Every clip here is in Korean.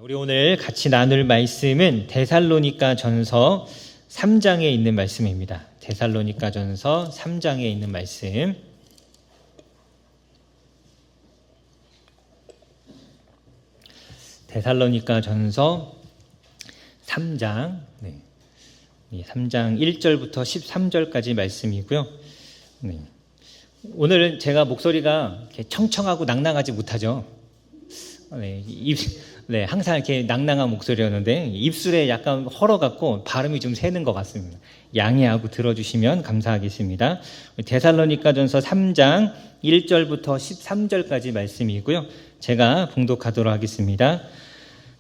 우리 오늘 같이 나눌 말씀은 데살로니가 전서 3장에 있는 말씀입니다. 데살로니가 전서 3장에 있는 말씀. 데살로니가 전서 3장, 3장 1절부터 13절까지 말씀이고요. 오늘은 제가 목소리가 이렇게 청청하고 낭낭하지 못하죠. 항상 이렇게 낭낭한 목소리였는데 입술에 약간 헐어갖고 발음이 좀 새는 것 같습니다. 양해하고 들어주시면 감사하겠습니다. 데살로니가전서 3장 1절부터 13절까지 말씀이고요. 제가 봉독하도록 하겠습니다.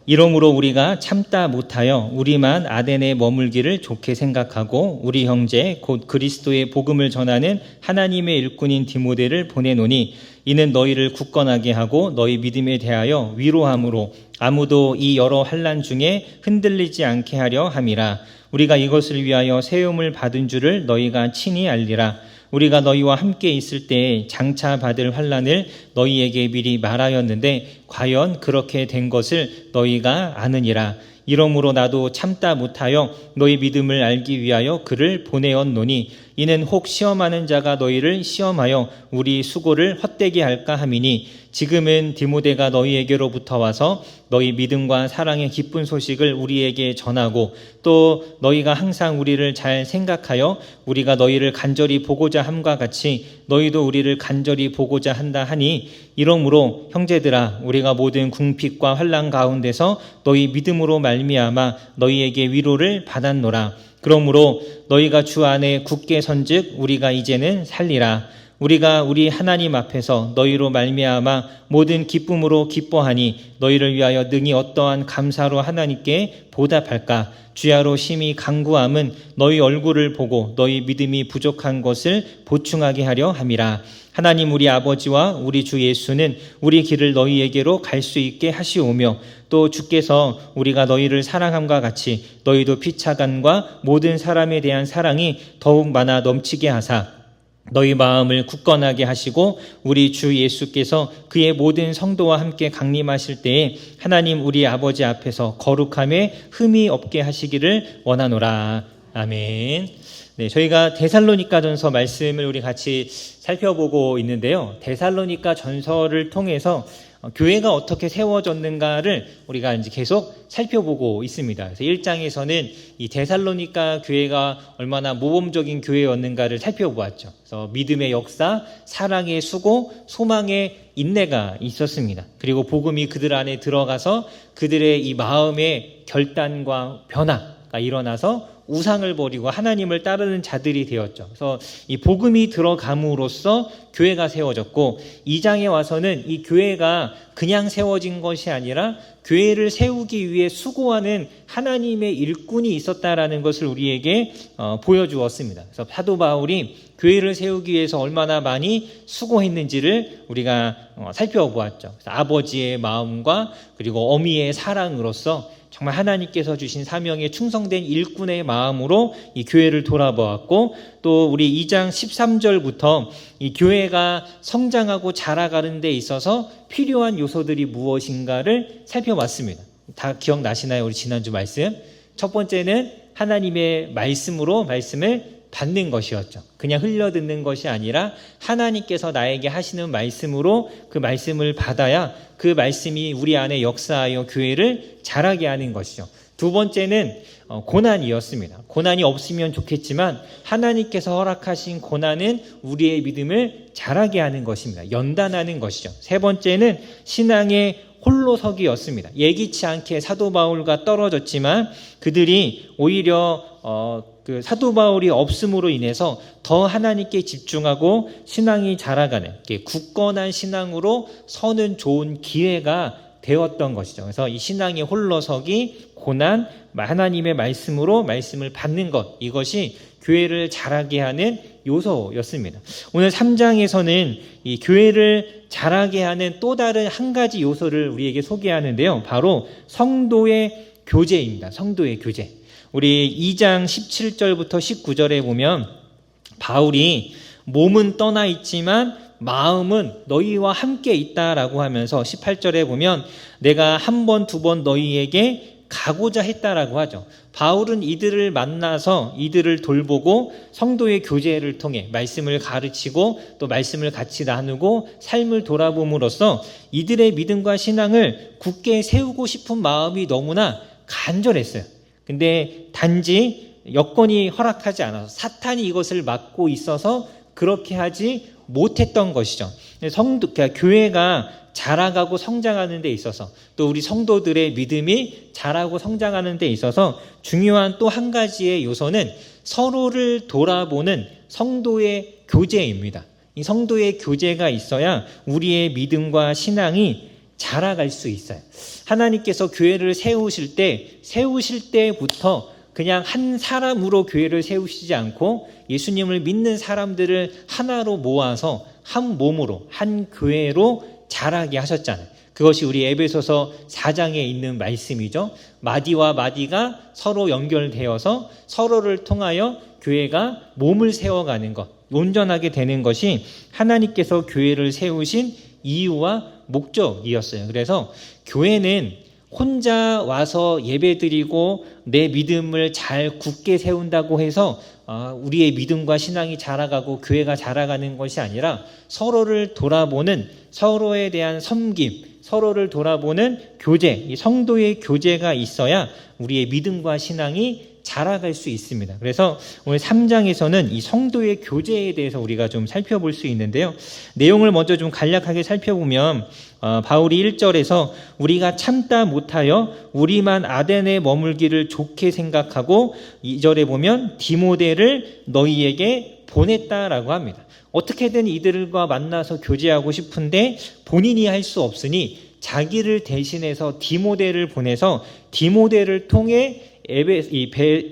이러므로 우리가 참다 못하여 우리만 아덴에 머물기를 좋게 생각하고 우리 형제 곧 그리스도의 복음을 전하는 하나님의 일꾼인 디모데를 보내노니 이는 너희를 굳건하게 하고 너희 믿음에 대하여 위로함으로 아무도 이 여러 환난 중에 흔들리지 않게 하려 함이라. 우리가 이것을 위하여 세움을 받은 줄을 너희가 친히 알리라. 우리가 너희와 함께 있을 때에 장차 받을 환난을 너희에게 미리 말하였는데 과연 그렇게 된 것을 너희가 아느니라. 이러므로 나도 참다 못하여 너희 믿음을 알기 위하여 그를 보내었노니 이는 혹 시험하는 자가 너희를 시험하여 우리 수고를 헛되게 할까 함이니 지금은 디모데가 너희에게로부터 와서 너희 믿음과 사랑의 기쁜 소식을 우리에게 전하고 또 너희가 항상 우리를 잘 생각하여 우리가 너희를 간절히 보고자 함과 같이 너희도 우리를 간절히 보고자 한다 하니 이러므로 형제들아 우리가 모든 궁핍과 환난 가운데서 너희 믿음으로 말미암아 너희에게 위로를 받았노라. 그러므로 너희가 주 안에 굳게 선즉 우리가 이제는 살리라. 우리가 우리 하나님 앞에서 너희로 말미암아 모든 기쁨으로 기뻐하니 너희를 위하여 능히 어떠한 감사로 하나님께 보답할까. 주야로 심히 간구함은 너희 얼굴을 보고 너희 믿음이 부족한 것을 보충하게 하려 함이라. 하나님 우리 아버지와 우리 주 예수는 우리 길을 너희에게로 갈 수 있게 하시오며 또 주께서 우리가 너희를 사랑함과 같이 너희도 피차간과 모든 사람에 대한 사랑이 더욱 많아 넘치게 하사 너희 마음을 굳건하게 하시고 우리 주 예수께서 그의 모든 성도와 함께 강림하실 때에 하나님 우리 아버지 앞에서 거룩함에 흠이 없게 하시기를 원하노라. 아멘. 저희가 데살로니가 전서 말씀을 우리 같이 살펴보고 있는데요. 데살로니가 전서를 통해서 교회가 어떻게 세워졌는가를 우리가 이제 계속 살펴보고 있습니다. 그래서 1장에서는 이 데살로니가 교회가 얼마나 모범적인 교회였는가를 살펴보았죠. 그래서 믿음의 역사, 사랑의 수고, 소망의 인내가 있었습니다. 그리고 복음이 그들 안에 들어가서 그들의 이 마음의 결단과 변화가 일어나서 우상을 버리고 하나님을 따르는 자들이 되었죠. 그래서 이 복음이 들어감으로써 교회가 세워졌고 2장에 와서는 이 교회가 그냥 세워진 것이 아니라 교회를 세우기 위해 수고하는 하나님의 일꾼이 있었다라는 것을 우리에게 보여주었습니다. 그래서 사도 바울이 교회를 세우기 위해서 얼마나 많이 수고했는지를 우리가 살펴보았죠. 그래서 아버지의 마음과 그리고 어미의 사랑으로서 정말 하나님께서 주신 사명에 충성된 일꾼의 마음으로 이 교회를 돌아보았고 또 우리 2장 13절부터 이 교회가 성장하고 자라가는 데 있어서 필요한 요소들이 무엇인가를 살펴봤습니다. 다 기억나시나요? 우리 지난주 말씀. 첫 번째는 하나님의 말씀으로 말씀을 받는 것이었죠. 그냥 흘려듣는 것이 아니라 하나님께서 나에게 하시는 말씀으로 그 말씀을 받아야 그 말씀이 우리 안에 역사하여 교회를 자라게 하는 것이죠. 두 번째는 고난이었습니다. 고난이 없으면 좋겠지만 하나님께서 허락하신 고난은 우리의 믿음을 자라게 하는 것입니다. 연단하는 것이죠. 세 번째는 신앙의 홀로서기였습니다. 예기치 않게 사도 바울과 떨어졌지만 그들이 오히려 그 사도 바울이 없음으로 인해서 더 하나님께 집중하고 신앙이 자라가는 굳건한 신앙으로 서는 좋은 기회가 되었던 것이죠. 그래서 이 신앙의 홀로서기, 고난, 하나님의 말씀으로 말씀을 받는 것, 이것이 교회를 자라게 하는 요소였습니다. 오늘 3장에서는 이 교회를 자라게 하는 또 다른 한 가지 요소를 우리에게 소개하는데요. 바로 성도의 교제입니다. 성도의 교제. 우리 2장 17절부터 19절에 보면 바울이 몸은 떠나 있지만 마음은 너희와 함께 있다라고 하면서 18절에 보면 내가 한 번, 두 번 너희에게 가고자 했다라고 하죠. 바울은 이들을 만나서 이들을 돌보고 성도의 교제를 통해 말씀을 가르치고 또 말씀을 같이 나누고 삶을 돌아봄으로써 이들의 믿음과 신앙을 굳게 세우고 싶은 마음이 너무나 간절했어요. 근데 단지 여건이 허락하지 않아서 사탄이 이것을 막고 있어서 그렇게 하지 못했던 것이죠. 그러니까 교회가 자라가고 성장하는 데 있어서 또 우리 성도들의 믿음이 자라고 성장하는 데 있어서 중요한 또 한 가지의 요소는 서로를 돌아보는 성도의 교제입니다. 이 성도의 교제가 있어야 우리의 믿음과 신앙이 자라갈 수 있어요. 하나님께서 교회를 세우실 때부터 그냥 한 사람으로 교회를 세우시지 않고 예수님을 믿는 사람들을 하나로 모아서 한 몸으로, 한 교회로 자라게 하셨잖아요. 그것이 우리 에베소서 4장에 있는 말씀이죠. 마디와 마디가 서로 연결되어서 서로를 통하여 교회가 몸을 세워가는 것, 온전하게 되는 것이 하나님께서 교회를 세우신 이유와 목적이었어요. 그래서 교회는 혼자 와서 예배드리고 내 믿음을 잘 굳게 세운다고 해서 우리의 믿음과 신앙이 자라가고 교회가 자라가는 것이 아니라 서로를 돌아보는 서로에 대한 섬김, 서로를 돌아보는 교제, 이 성도의 교제가 있어야 우리의 믿음과 신앙이 자라갈 수 있습니다. 그래서 오늘 3장에서는 이 성도의 교제에 대해서 우리가 좀 살펴볼 수 있는데요. 내용을 먼저 좀 간략하게 살펴보면 바울이 1절에서 우리가 참다 못하여 우리만 아덴에 머물기를 좋게 생각하고 2절에 보면 디모데를 너희에게 보냈다라고 합니다. 어떻게든 이들과 만나서 교제하고 싶은데 본인이 할 수 없으니 자기를 대신해서 디모데를 보내서 디모데를 통해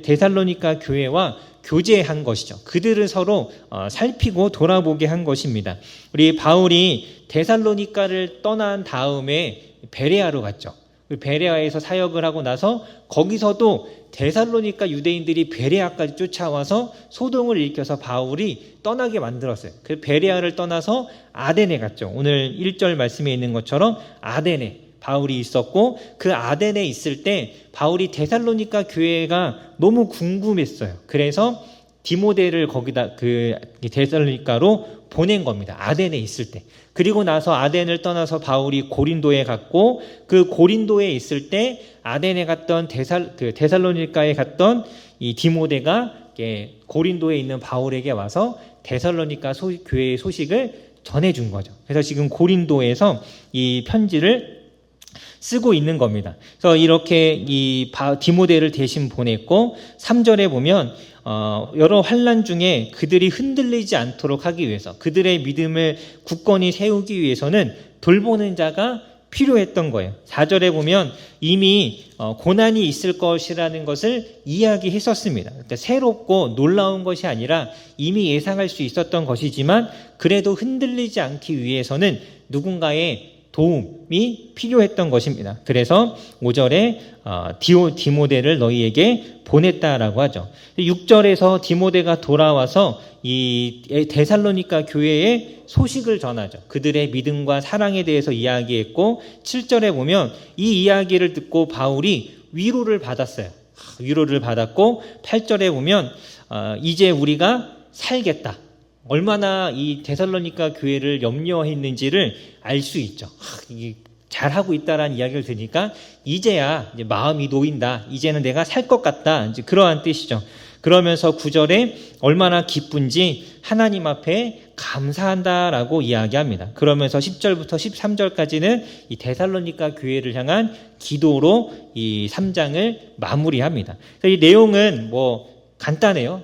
데살로니가 교회와 교제한 것이죠. 그들을 서로 살피고 돌아보게 한 것입니다. 우리 바울이 데살로니가를 떠난 다음에 베레아로 갔죠. 베레아에서 사역을 하고 나서 거기서도 데살로니가 유대인들이 베레아까지 쫓아와서 소동을 일으켜서 바울이 떠나게 만들었어요. 그 베레아를 떠나서 아덴에 갔죠. 오늘 1절 말씀에 있는 것처럼 아덴에 바울이 있었고 그 아덴에 있을 때 바울이 데살로니가 교회가 너무 궁금했어요. 그래서 디모데를 거기다 그 데살로니가로 보낸 겁니다. 아덴에 있을 때. 그리고 나서 아덴을 떠나서 바울이 고린도에 갔고 그 고린도에 있을 때 아덴에 갔던 데살로니가에 갔던 이 디모데가 고린도에 있는 바울에게 와서 데살로니가 교회의 소식을 전해준 거죠. 그래서 지금 고린도에서 이 편지를 쓰고 있는 겁니다. 그래서 이렇게 디모데를 대신 보냈고 3절에 보면 여러 환난 중에 그들이 흔들리지 않도록 하기 위해서 그들의 믿음을 굳건히 세우기 위해서는 돌보는 자가 필요했던 거예요. 4절에 보면 이미 고난이 있을 것이라는 것을 이야기했었습니다. 그러니까 새롭고 놀라운 것이 아니라 이미 예상할 수 있었던 것이지만 그래도 흔들리지 않기 위해서는 누군가의 도움이 필요했던 것입니다. 그래서 5절에 디모데를 너희에게 보냈다라고 하죠. 6절에서 디모데가 돌아와서 이 데살로니가 교회의 소식을 전하죠. 그들의 믿음과 사랑에 대해서 이야기했고 7절에 보면 이 이야기를 듣고 바울이 위로를 받았어요. 위로를 받았고 8절에 보면 이제 우리가 살겠다. 얼마나 이 데살로니가 교회를 염려했는지를 알 수 있죠. 잘하고 있다라는 이야기를 들으니까 이제야 이제 마음이 놓인다. 이제는 내가 살 것 같다. 이제 그러한 뜻이죠. 그러면서 9절에 얼마나 기쁜지 하나님 앞에 감사한다라고 이야기합니다. 그러면서 10절부터 13절까지는 이 데살로니가 교회를 향한 기도로 이 3장을 마무리합니다. 이 내용은 뭐 간단해요.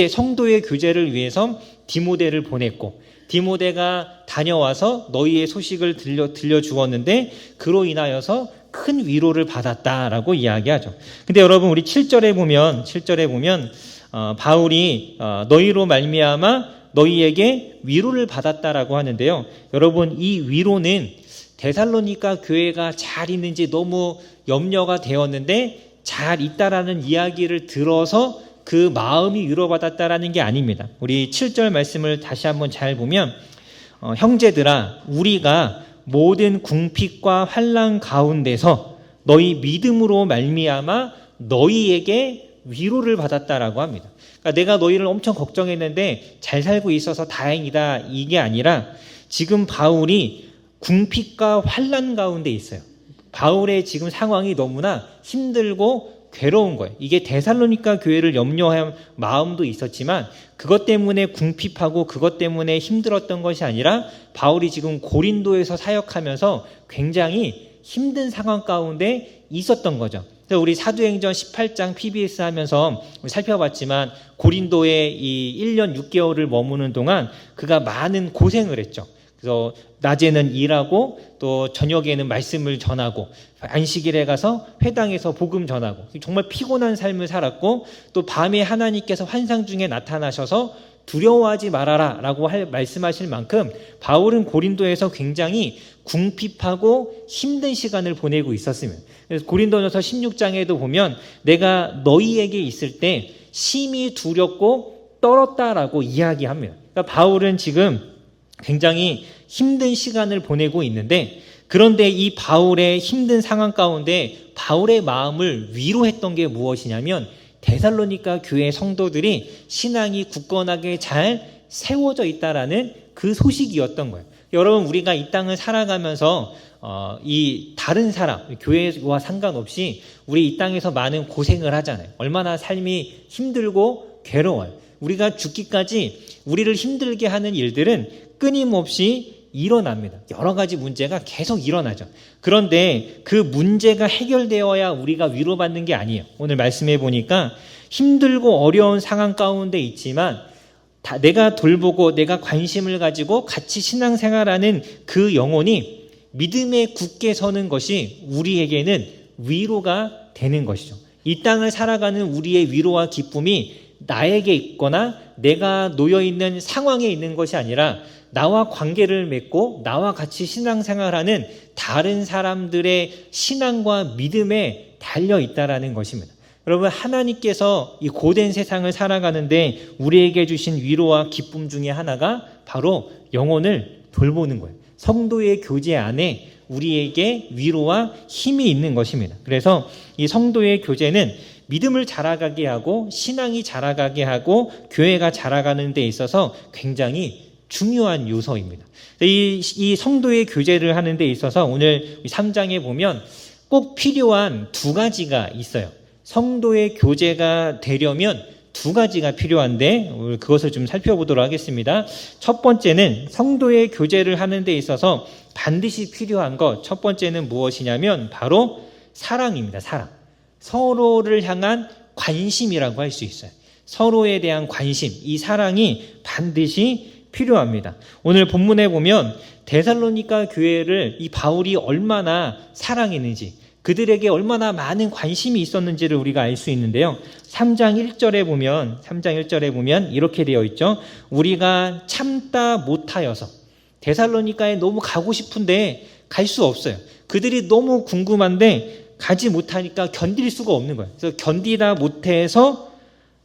성도의 교제를 위해서 디모데를 보냈고 디모데가 다녀와서 너희의 소식을 들려주었는데 그로 인하여서 큰 위로를 받았다라고 이야기하죠. 근데 여러분 우리 7절에 보면 바울이 너희로 말미암아 너희에게 위로를 받았다라고 하는데요. 여러분 이 위로는 데살로니가 교회가 잘 있는지 너무 염려가 되었는데 잘 있다라는 이야기를 들어서 그 마음이 위로받았다라는 게 아닙니다. 우리 7절 말씀을 다시 한번 잘 보면 형제들아 우리가 모든 궁핍과 환난 가운데서 너희 믿음으로 말미암아 너희에게 위로를 받았다라고 합니다. 그러니까 내가 너희를 엄청 걱정했는데 잘 살고 있어서 다행이다 이게 아니라 지금 바울이 궁핍과 환난 가운데 있어요. 바울의 지금 상황이 너무나 힘들고 괴로운 거예요. 이게 데살로니가 교회를 염려한 마음도 있었지만 그것 때문에 궁핍하고 그것 때문에 힘들었던 것이 아니라 바울이 지금 고린도에서 사역하면서 굉장히 힘든 상황 가운데 있었던 거죠. 그래서 우리 사도행전 18장 PBS 하면서 살펴봤지만 고린도에 이 1년 6개월을 머무는 동안 그가 많은 고생을 했죠. 그래서 낮에는 일하고 또 저녁에는 말씀을 전하고 안식일에 가서 회당에서 복음 전하고 정말 피곤한 삶을 살았고 또 밤에 하나님께서 환상 중에 나타나셔서 두려워하지 말아라 라고 말씀하실 만큼 바울은 고린도에서 굉장히 궁핍하고 힘든 시간을 보내고 있었습니다. 그래서 고린도전서 16장에도 보면 내가 너희에게 있을 때 심히 두렵고 떨었다라고 이야기합니다. 그러니까 바울은 지금 굉장히 힘든 시간을 보내고 있는데 그런데 이 바울의 힘든 상황 가운데 바울의 마음을 위로했던 게 무엇이냐면 데살로니가 교회 성도들이 신앙이 굳건하게 잘 세워져 있다라는 그 소식이었던 거예요. 여러분 우리가 이 땅을 살아가면서 이 다른 사람 교회와 상관없이 우리 이 땅에서 많은 고생을 하잖아요. 얼마나 삶이 힘들고 괴로워요. 우리가 죽기까지 우리를 힘들게 하는 일들은 끊임없이 일어납니다. 여러 가지 문제가 계속 일어나죠. 그런데 그 문제가 해결되어야 우리가 위로받는 게 아니에요. 오늘 말씀해 보니까 힘들고 어려운 상황 가운데 있지만 내가 돌보고 내가 관심을 가지고 같이 신앙생활하는 그 영혼이 믿음에 굳게 서는 것이 우리에게는 위로가 되는 것이죠. 이 땅을 살아가는 우리의 위로와 기쁨이 나에게 있거나 내가 놓여있는 상황에 있는 것이 아니라 나와 관계를 맺고 나와 같이 신앙생활하는 다른 사람들의 신앙과 믿음에 달려있다라는 것입니다. 여러분 하나님께서 이 고된 세상을 살아가는데 우리에게 주신 위로와 기쁨 중에 하나가 바로 영혼을 돌보는 거예요. 성도의 교제 안에 우리에게 위로와 힘이 있는 것입니다. 그래서 이 성도의 교제는 믿음을 자라가게 하고 신앙이 자라가게 하고 교회가 자라가는 데 있어서 굉장히 중요한 요소입니다. 이 성도의 교제를 하는 데 있어서 오늘 3장에 보면 꼭 필요한 두 가지가 있어요. 성도의 교제가 되려면 두 가지가 필요한데 그것을 좀 살펴보도록 하겠습니다. 첫 번째는 성도의 교제를 하는 데 있어서 반드시 필요한 것 첫 번째는 무엇이냐면 바로 사랑입니다. 사랑. 서로를 향한 관심이라고 할 수 있어요. 서로에 대한 관심, 이 사랑이 반드시 필요합니다. 오늘 본문에 보면 데살로니가 교회를 이 바울이 얼마나 사랑했는지 그들에게 얼마나 많은 관심이 있었는지를 우리가 알 수 있는데요. 3장 1절에 보면 이렇게 되어 있죠. 우리가 참다 못하여서 데살로니가에 너무 가고 싶은데 갈 수 없어요. 그들이 너무 궁금한데 가지 못하니까 견딜 수가 없는 거예요. 그래서 견디다 못해서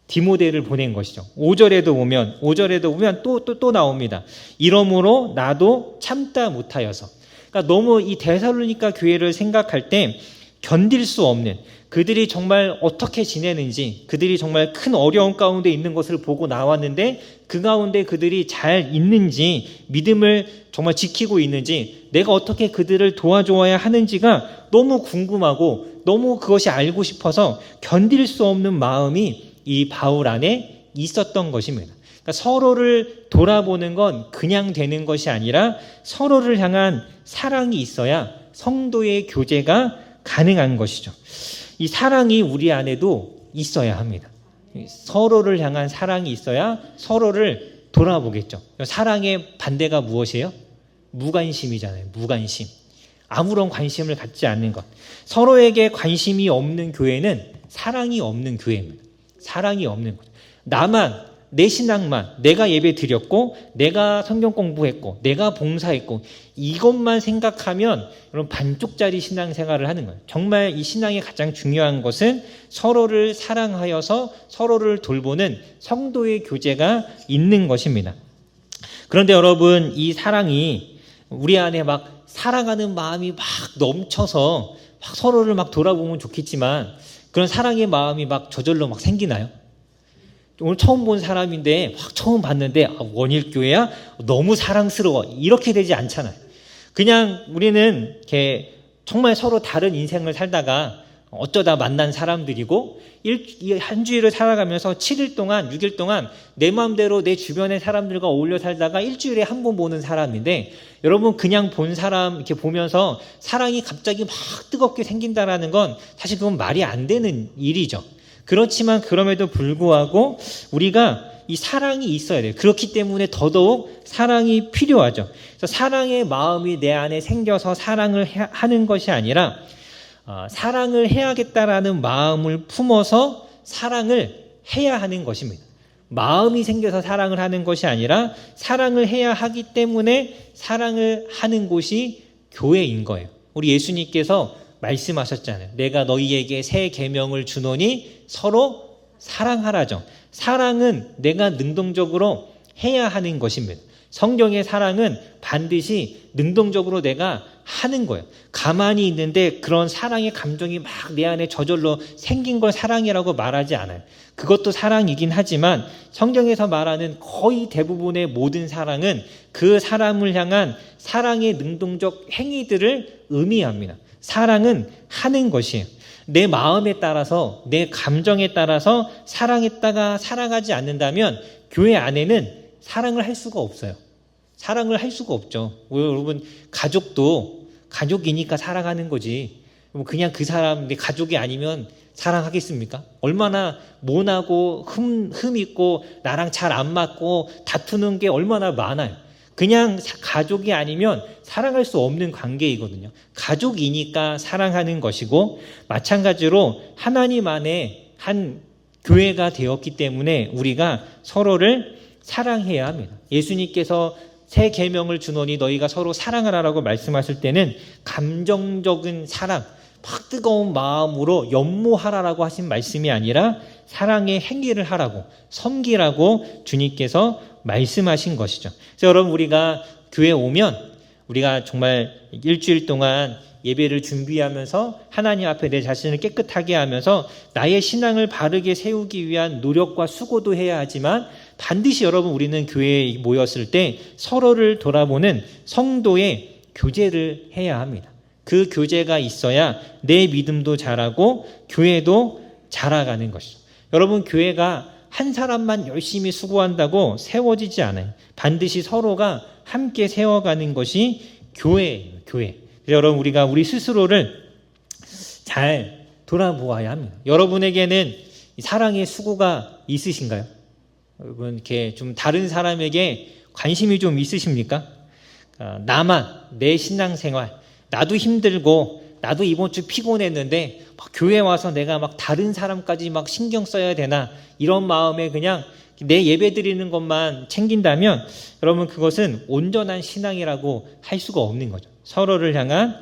디모데를 보낸 것이죠. 5절에도 보면 또 나옵니다. 이러므로 나도 참다 못하여서. 그러니까 너무 이 데살로니가 교회를 생각할 때 견딜 수 없는 그들이 정말 어떻게 지내는지 그들이 정말 큰 어려움 가운데 있는 것을 보고 나왔는데 그 가운데 그들이 잘 있는지 믿음을 정말 지키고 있는지 내가 어떻게 그들을 도와줘야 하는지가 너무 궁금하고 너무 그것이 알고 싶어서 견딜 수 없는 마음이 이 바울 안에 있었던 것입니다. 그러니까 서로를 돌아보는 건 그냥 되는 것이 아니라 서로를 향한 사랑이 있어야 성도의 교제가 가능한 것이죠. 이 사랑이 우리 안에도 있어야 합니다. 서로를 향한 사랑이 있어야 서로를 돌아보겠죠. 사랑의 반대가 무엇이에요? 무관심이잖아요. 무관심. 아무런 관심을 갖지 않는 것. 서로에게 관심이 없는 교회는 사랑이 없는 교회입니다. 사랑이 없는 것. 나만 내 신앙만 내가 예배 드렸고 내가 성경 공부했고 내가 봉사했고 이것만 생각하면 여러분 반쪽짜리 신앙생활을 하는 거예요. 정말 이 신앙의 가장 중요한 것은 서로를 사랑하여서 서로를 돌보는 성도의 교제가 있는 것입니다. 그런데 여러분, 이 사랑이 우리 안에 막 사랑하는 마음이 막 넘쳐서 막 서로를 막 돌아보면 좋겠지만 그런 사랑의 마음이 막 저절로 막 생기나요? 오늘 처음 본 사람인데 막 처음 봤는데 원일교회야? 너무 사랑스러워. 이렇게 되지 않잖아요. 그냥 우리는 이렇게 정말 서로 다른 인생을 살다가 어쩌다 만난 사람들이고 한 주일을 살아가면서 7일 동안 6일 동안 내 마음대로 내 주변의 사람들과 어울려 살다가 일주일에 한 번 보는 사람인데 여러분 그냥 본 사람 이렇게 보면서 사랑이 갑자기 막 뜨겁게 생긴다라는 건 사실 그건 말이 안 되는 일이죠. 그렇지만 그럼에도 불구하고 우리가 이 사랑이 있어야 돼요. 그렇기 때문에 더더욱 사랑이 필요하죠. 그래서 사랑의 마음이 내 안에 생겨서 사랑을 하는 것이 아니라 사랑을 해야겠다라는 마음을 품어서 사랑을 해야 하는 것입니다. 마음이 생겨서 사랑을 하는 것이 아니라 사랑을 해야 하기 때문에 사랑을 하는 곳이 교회인 거예요. 우리 예수님께서 말씀하셨잖아요. 내가 너희에게 새 계명을 주노니 서로 사랑하라죠. 사랑은 내가 능동적으로 해야 하는 것입니다. 성경의 사랑은 반드시 능동적으로 내가 하는 거예요. 가만히 있는데 그런 사랑의 감정이 막 내 안에 저절로 생긴 걸 사랑이라고 말하지 않아요. 그것도 사랑이긴 하지만 성경에서 말하는 거의 대부분의 모든 사랑은 그 사람을 향한 사랑의 능동적 행위들을 의미합니다. 사랑은 하는 것이에요. 내 마음에 따라서 내 감정에 따라서 사랑했다가 사랑하지 않는다면 교회 안에는 사랑을 할 수가 없어요. 사랑을 할 수가 없죠. 여러분 가족도 가족이니까 사랑하는 거지. 그냥 그 사람 내 가족이 아니면 사랑하겠습니까? 얼마나 모나고 흠 있고 나랑 잘 안 맞고 다투는 게 얼마나 많아요. 그냥 가족이 아니면 사랑할 수 없는 관계이거든요. 가족이니까 사랑하는 것이고 마찬가지로 하나님 안에 한 교회가 되었기 때문에 우리가 서로를 사랑해야 합니다. 예수님께서 새 계명을 주노니 너희가 서로 사랑하라라고 말씀하실 때는 감정적인 사랑, 막 뜨거운 마음으로 연모하라라고 하신 말씀이 아니라 사랑의 행위를 하라고 섬기라고 주님께서 말씀하신 것이죠. 그래서 여러분 우리가 교회에 오면 우리가 정말 일주일 동안 예배를 준비하면서 하나님 앞에 내 자신을 깨끗하게 하면서 나의 신앙을 바르게 세우기 위한 노력과 수고도 해야 하지만 반드시 여러분 우리는 교회에 모였을 때 서로를 돌아보는 성도의 교제를 해야 합니다. 그 교제가 있어야 내 믿음도 자라고 교회도 자라가는 것이죠. 여러분 교회가 한 사람만 열심히 수고한다고 세워지지 않아요. 반드시 서로가 함께 세워가는 것이 교회예요. 교회. 그래서 여러분 우리가 우리 스스로를 잘 돌아보아야 합니다. 여러분에게는 사랑의 수고가 있으신가요? 여러분 이렇게 좀 다른 사람에게 관심이 좀 있으십니까? 나만 내 신앙생활 나도 힘들고 나도 이번 주 피곤했는데 막 교회 와서 내가 막 다른 사람까지 막 신경 써야 되나 이런 마음에 그냥 내 예배 드리는 것만 챙긴다면 여러분 그것은 온전한 신앙이라고 할 수가 없는 거죠. 서로를 향한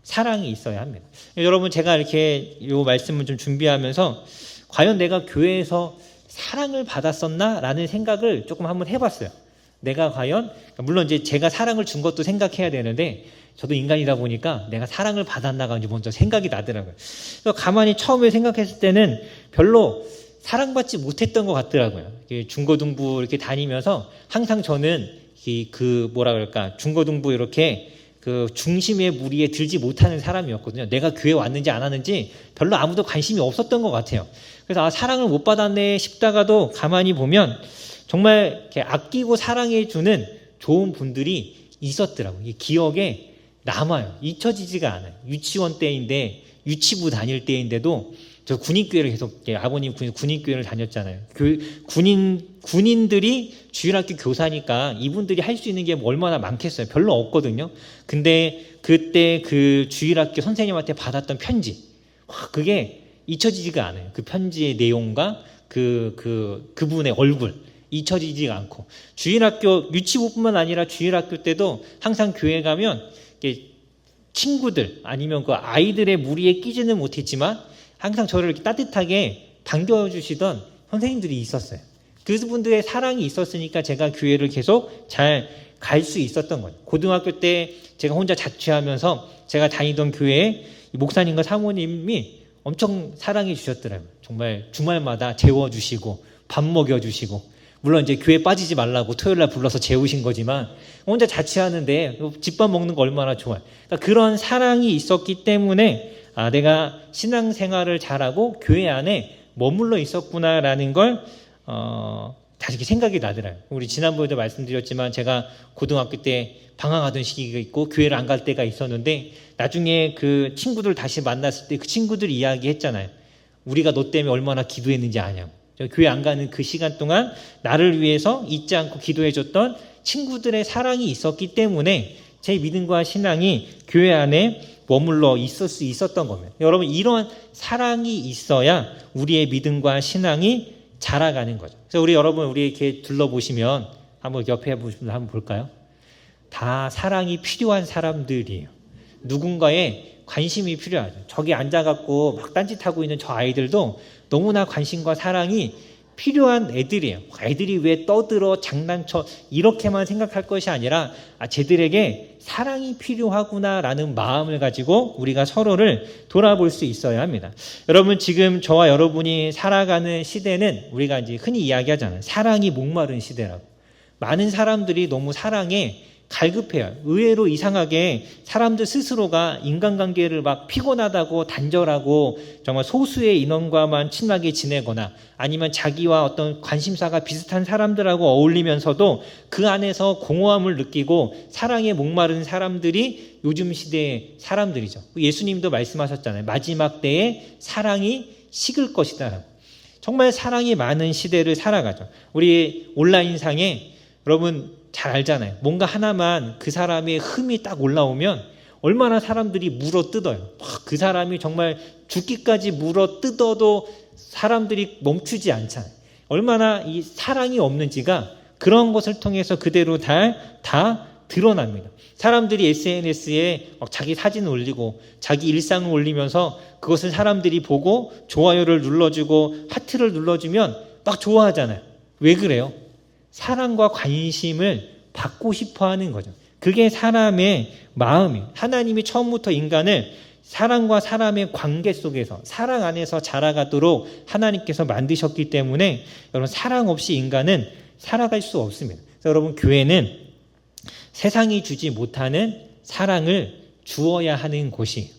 사랑이 있어야 합니다. 여러분 제가 이렇게 이 말씀을 좀 준비하면서 과연 내가 교회에서 사랑을 받았었나? 라는 생각을 조금 한번 해봤어요. 내가 과연 물론 이제 제가 사랑을 준 것도 생각해야 되는데 저도 인간이다 보니까 내가 사랑을 받았나가 먼저 생각이 나더라고요. 그래서 가만히 처음에 생각했을 때는 별로 사랑받지 못했던 것 같더라고요. 중고등부 이렇게 다니면서 항상 저는 중고등부 이렇게 그 중심의 무리에 들지 못하는 사람이었거든요. 내가 교회 왔는지 안 왔는지 별로 아무도 관심이 없었던 것 같아요. 그래서 사랑을 못 받았네 싶다가도 가만히 보면 정말 이렇게 아끼고 사랑해주는 좋은 분들이 있었더라고요. 기억에 남아요. 잊혀지지가 않아요. 유치원 때인데 유치부 다닐 때인데도 저 군인교회를 계속 아버님 군인교회를 다녔잖아요. 군인들이 주일학교 교사니까 이분들이 할 수 있는 게 얼마나 많겠어요. 별로 없거든요. 근데 그때 그 주일학교 선생님한테 받았던 편지 그게 잊혀지지가 않아요. 그 편지의 내용과 그분의 얼굴 잊혀지지가 않고 주일학교 유치부뿐만 아니라 주일학교 때도 항상 교회 가면 친구들 아니면 그 아이들의 무리에 끼지는 못했지만 항상 저를 이렇게 따뜻하게 반겨주시던 선생님들이 있었어요. 그분들의 사랑이 있었으니까 제가 교회를 계속 잘 갈 수 있었던 거예요. 고등학교 때 제가 혼자 자취하면서 제가 다니던 교회에 목사님과 사모님이 엄청 사랑해 주셨더라고요. 정말 주말마다 재워주시고 밥 먹여주시고, 물론 이제 교회 빠지지 말라고 토요일날 불러서 재우신 거지만 혼자 자취하는데 집밥 먹는 거 얼마나 좋아요. 그러니까 그런 사랑이 있었기 때문에 내가 신앙생활을 잘하고 교회 안에 머물러 있었구나라는 걸 다시 생각이 나더라고요. 우리 지난번에도 말씀드렸지만 제가 고등학교 때 방황하던 시기가 있고 교회를 안 갈 때가 있었는데, 나중에 그 친구들 다시 만났을 때 그 친구들이 이야기했잖아요. 우리가 너 때문에 얼마나 기도했는지 아냐고. 교회 안 가는 그 시간 동안 나를 위해서 잊지 않고 기도해줬던 친구들의 사랑이 있었기 때문에 제 믿음과 신앙이 교회 안에 머물러 있을 수 있었던 겁니다. 여러분, 이런 사랑이 있어야 우리의 믿음과 신앙이 자라가는 거죠. 그래서 우리 이렇게 둘러보시면 한번 옆에 보시면 한번 볼까요? 다 사랑이 필요한 사람들이에요. 누군가의 관심이 필요하죠. 저기 앉아갖고 막 딴짓하고 있는 저 아이들도 너무나 관심과 사랑이 필요한 애들이에요. 애들이 왜 떠들어 장난쳐 이렇게만 생각할 것이 아니라 쟤들에게 사랑이 필요하구나라는 마음을 가지고 우리가 서로를 돌아볼 수 있어야 합니다. 여러분, 지금 저와 여러분이 살아가는 시대는 우리가 이제 흔히 이야기하잖아요. 사랑이 목마른 시대라고. 많은 사람들이 너무 사랑에 갈급해요. 의외로 이상하게 사람들 스스로가 인간관계를 막 피곤하다고 단절하고 정말 소수의 인원과만 친하게 지내거나 아니면 자기와 어떤 관심사가 비슷한 사람들하고 어울리면서도 그 안에서 공허함을 느끼고 사랑에 목마른 사람들이 요즘 시대의 사람들이죠. 예수님도 말씀하셨잖아요. 마지막 때에 사랑이 식을 것이다. 정말 사랑이 많은 시대를 살아가죠. 우리 온라인상에 여러분 잘 알잖아요. 뭔가 하나만 그 사람의 흠이 딱 올라오면 얼마나 사람들이 물어 뜯어요. 그 사람이 정말 죽기까지 물어 뜯어도 사람들이 멈추지 않잖아요. 얼마나 이 사랑이 없는지가 그런 것을 통해서 그대로 다 드러납니다. 사람들이 SNS에 자기 사진을 올리고 자기 일상을 올리면서 그것을 사람들이 보고 좋아요를 눌러주고 하트를 눌러주면 막 좋아하잖아요. 왜 그래요? 사랑과 관심을 받고 싶어 하는 거죠. 그게 사람의 마음이에요. 하나님이 처음부터 인간을 사랑과 사람의 관계 속에서 사랑 안에서 자라가도록 하나님께서 만드셨기 때문에 여러분, 사랑 없이 인간은 살아갈 수 없습니다. 그래서 여러분, 교회는 세상이 주지 못하는 사랑을 주어야 하는 곳이에요.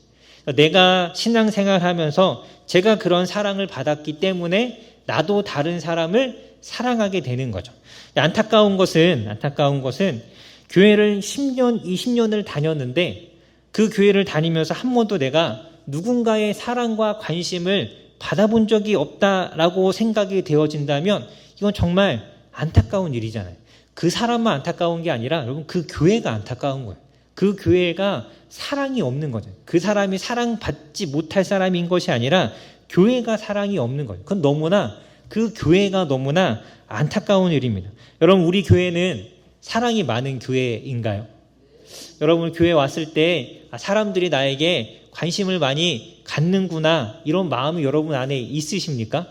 내가 신앙생활하면서 제가 그런 사랑을 받았기 때문에 나도 다른 사람을 사랑하게 되는 거죠. 안타까운 것은 교회를 10년, 20년을 다녔는데 그 교회를 다니면서 한 번도 내가 누군가의 사랑과 관심을 받아본 적이 없다라고 생각이 되어진다면 이건 정말 안타까운 일이잖아요. 그 사람만 안타까운 게 아니라 여러분, 그 교회가 안타까운 거예요. 그 교회가 사랑이 없는 거죠. 그 사람이 사랑받지 못할 사람인 것이 아니라 교회가 사랑이 없는 거예요. 그 교회가 너무나 안타까운 일입니다. 여러분, 우리 교회는 사랑이 많은 교회인가요? 여러분, 교회 왔을 때 사람들이 나에게 관심을 많이 갖는구나, 이런 마음이 여러분 안에 있으십니까?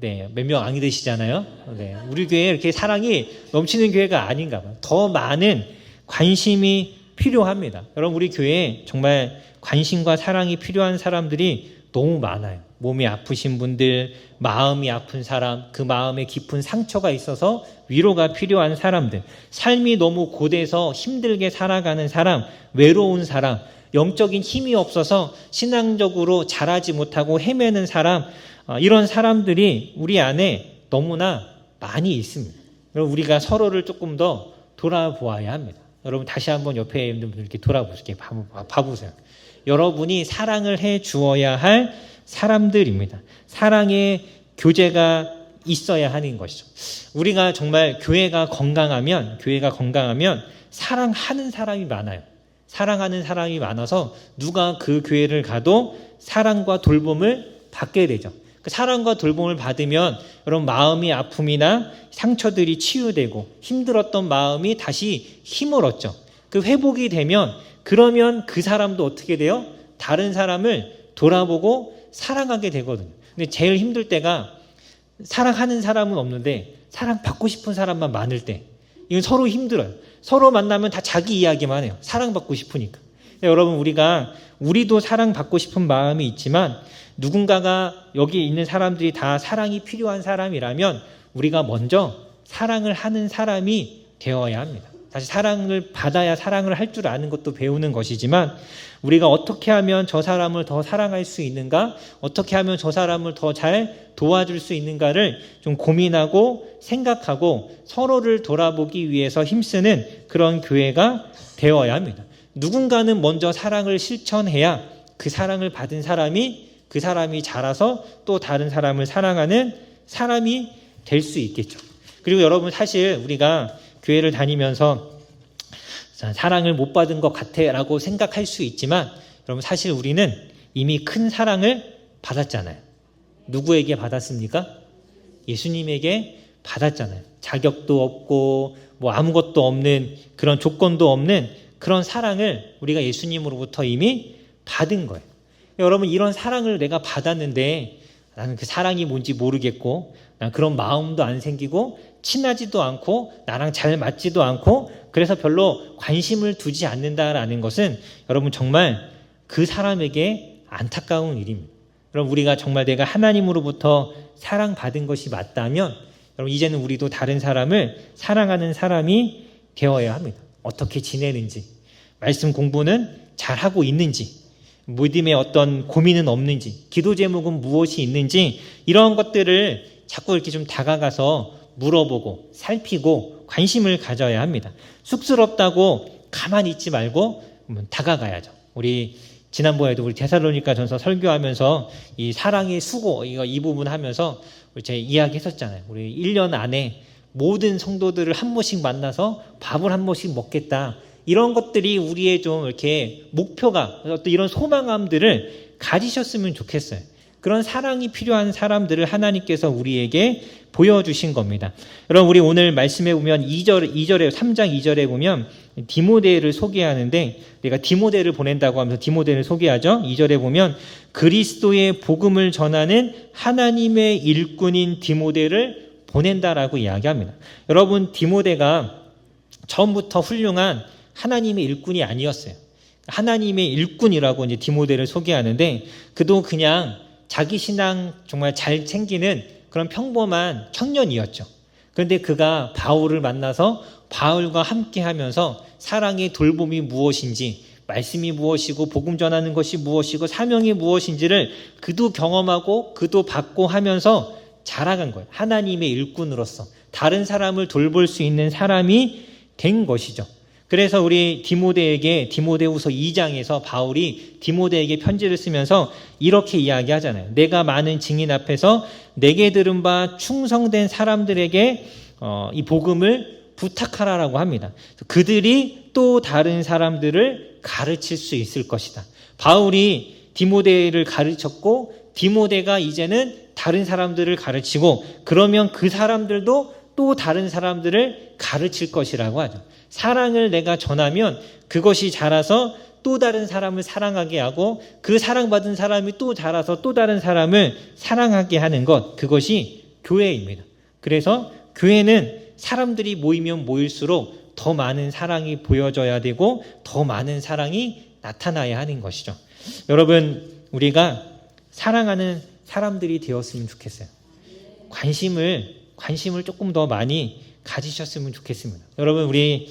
네, 몇 명 안 계시잖아요. 네, 우리 교회에 이렇게 사랑이 넘치는 교회가 아닌가 봐요. 더 많은 관심이 필요합니다. 여러분, 우리 교회에 정말 관심과 사랑이 필요한 사람들이 너무 많아요. 몸이 아프신 분들, 마음이 아픈 사람, 그 마음에 깊은 상처가 있어서 위로가 필요한 사람들, 삶이 너무 고돼서 힘들게 살아가는 사람, 외로운 사람, 영적인 힘이 없어서 신앙적으로 자라지 못하고 헤매는 사람, 이런 사람들이 우리 안에 너무나 많이 있습니다. 그럼 우리가 서로를 조금 더 돌아보아야 합니다. 여러분, 다시 한번 옆에 있는 분들 이렇게 돌아보세요. 봐보세요. 여러분이 사랑을 해 주어야 할 사람들입니다. 사랑의 교제가 있어야 하는 것이죠. 우리가 정말 교회가 건강하면 사랑하는 사람이 많아요. 사랑하는 사람이 많아서 누가 그 교회를 가도 사랑과 돌봄을 받게 되죠. 그 사랑과 돌봄을 받으면 여러분, 마음의 아픔이나 상처들이 치유되고 힘들었던 마음이 다시 힘을 얻죠. 그 회복이 되면 그러면 그 사람도 어떻게 돼요? 다른 사람을 돌아보고 사랑하게 되거든요. 근데 제일 힘들 때가 사랑하는 사람은 없는데 사랑받고 싶은 사람만 많을 때 이건 서로 힘들어요. 서로 만나면 다 자기 이야기만 해요. 사랑받고 싶으니까. 여러분, 우리도 사랑받고 싶은 마음이 있지만 누군가가 여기 있는 사람들이 다 사랑이 필요한 사람이라면 우리가 먼저 사랑을 하는 사람이 되어야 합니다. 사실 사랑을 받아야 사랑을 할 줄 아는 것도 배우는 것이지만 우리가 어떻게 하면 저 사람을 더 사랑할 수 있는가, 어떻게 하면 저 사람을 더 잘 도와줄 수 있는가를 좀 고민하고 생각하고 서로를 돌아보기 위해서 힘쓰는 그런 교회가 되어야 합니다. 누군가는 먼저 사랑을 실천해야 그 사랑을 받은 사람이 그 사람이 자라서 또 다른 사람을 사랑하는 사람이 될 수 있겠죠. 그리고 여러분, 사실 우리가 교회를 다니면서 사랑을 못 받은 것 같아라고 생각할 수 있지만 여러분, 사실 우리는 이미 큰 사랑을 받았잖아요. 누구에게 받았습니까? 예수님에게 받았잖아요. 자격도 없고 뭐 아무것도 없는 그런 조건도 없는 그런 사랑을 우리가 예수님으로부터 이미 받은 거예요. 여러분, 이런 사랑을 내가 받았는데 나는 그 사랑이 뭔지 모르겠고 난 그런 마음도 안 생기고 친하지도 않고 나랑 잘 맞지도 않고 그래서 별로 관심을 두지 않는다라는 것은 여러분 정말 그 사람에게 안타까운 일입니다. 여러분, 우리가 정말 내가 하나님으로부터 사랑받은 것이 맞다면 여러분, 이제는 우리도 다른 사람을 사랑하는 사람이 되어야 합니다. 어떻게 지내는지, 말씀 공부는 잘하고 있는지, 믿음에 어떤 고민은 없는지, 기도 제목은 무엇이 있는지 이런 것들을 자꾸 이렇게 좀 다가가서 물어보고 살피고 관심을 가져야 합니다. 쑥스럽다고 가만히 있지 말고 다가가야죠. 우리 지난번에도 우리 데살로니가전서 설교하면서 이 사랑의 수고 이 부분 하면서 제가 이야기했었잖아요. 우리 1년 안에 모든 성도들을 한 번씩 만나서 밥을 한 번씩 먹겠다. 이런 것들이 우리의 좀 이렇게 목표가 어떤 이런 소망함들을 가지셨으면 좋겠어요. 그런 사랑이 필요한 사람들을 하나님께서 우리에게 보여주신 겁니다. 여러분, 우리 오늘 말씀에 보면 3장 2절에 보면 디모데를 소개하는데 내가 디모데를 보낸다고 하면서 디모데를 소개하죠. 2절에 보면 그리스도의 복음을 전하는 하나님의 일꾼인 디모데를 보낸다라고 이야기합니다. 여러분, 디모데가 처음부터 훌륭한 하나님의 일꾼이 아니었어요. 하나님의 일꾼이라고 이제 디모데를 소개하는데 그도 그냥 자기 신앙 정말 잘 챙기는 그런 평범한 청년이었죠. 그런데 그가 바울을 만나서 바울과 함께 하면서 사랑의 돌봄이 무엇인지, 말씀이 무엇이고 복음 전하는 것이 무엇이고 사명이 무엇인지를 그도 경험하고 그도 받고 하면서 자라간 거예요. 하나님의 일꾼으로서 다른 사람을 돌볼 수 있는 사람이 된 것이죠. 그래서 우리 디모데에게 디모데후서 2장에서 바울이 디모데에게 편지를 쓰면서 이렇게 이야기하잖아요. 내가 많은 증인 앞에서 내게 들은 바 충성된 사람들에게 이 복음을 부탁하라라고 합니다. 그들이 또 다른 사람들을 가르칠 수 있을 것이다. 바울이 디모데를 가르쳤고 디모데가 이제는 다른 사람들을 가르치고 그러면 그 사람들도 또 다른 사람들을 가르칠 것이라고 하죠. 사랑을 내가 전하면 그것이 자라서 또 다른 사람을 사랑하게 하고 그 사랑받은 사람이 또 자라서 또 다른 사람을 사랑하게 하는 것, 그것이 교회입니다. 그래서 교회는 사람들이 모이면 모일수록 더 많은 사랑이 보여져야 되고 더 많은 사랑이 나타나야 하는 것이죠. 여러분, 우리가 사랑하는 사람들이 되었으면 좋겠어요. 관심을 조금 더 많이 가지셨으면 좋겠습니다. 여러분, 우리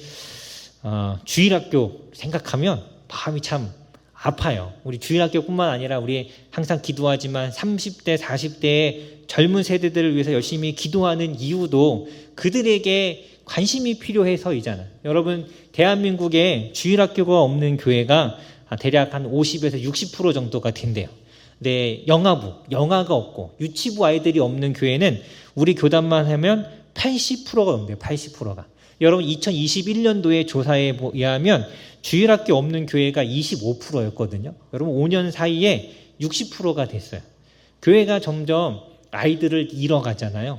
주일학교 생각하면 마음이 참 아파요. 우리 주일학교뿐만 아니라 우리 항상 기도하지만 30대, 40대의 젊은 세대들을 위해서 열심히 기도하는 이유도 그들에게 관심이 필요해서이잖아요. 여러분, 대한민국에 주일학교가 없는 교회가 대략 한 50에서 60% 정도가 된대요. 네, 영화가 없고 유치부 아이들이 없는 교회는 우리 교단만 하면 80%가 넘대요. 80%가. 여러분, 2021년도의 조사에 의하면 주일학교 없는 교회가 25%였거든요. 여러분, 5년 사이에 60%가 됐어요. 교회가 점점 아이들을 잃어가잖아요.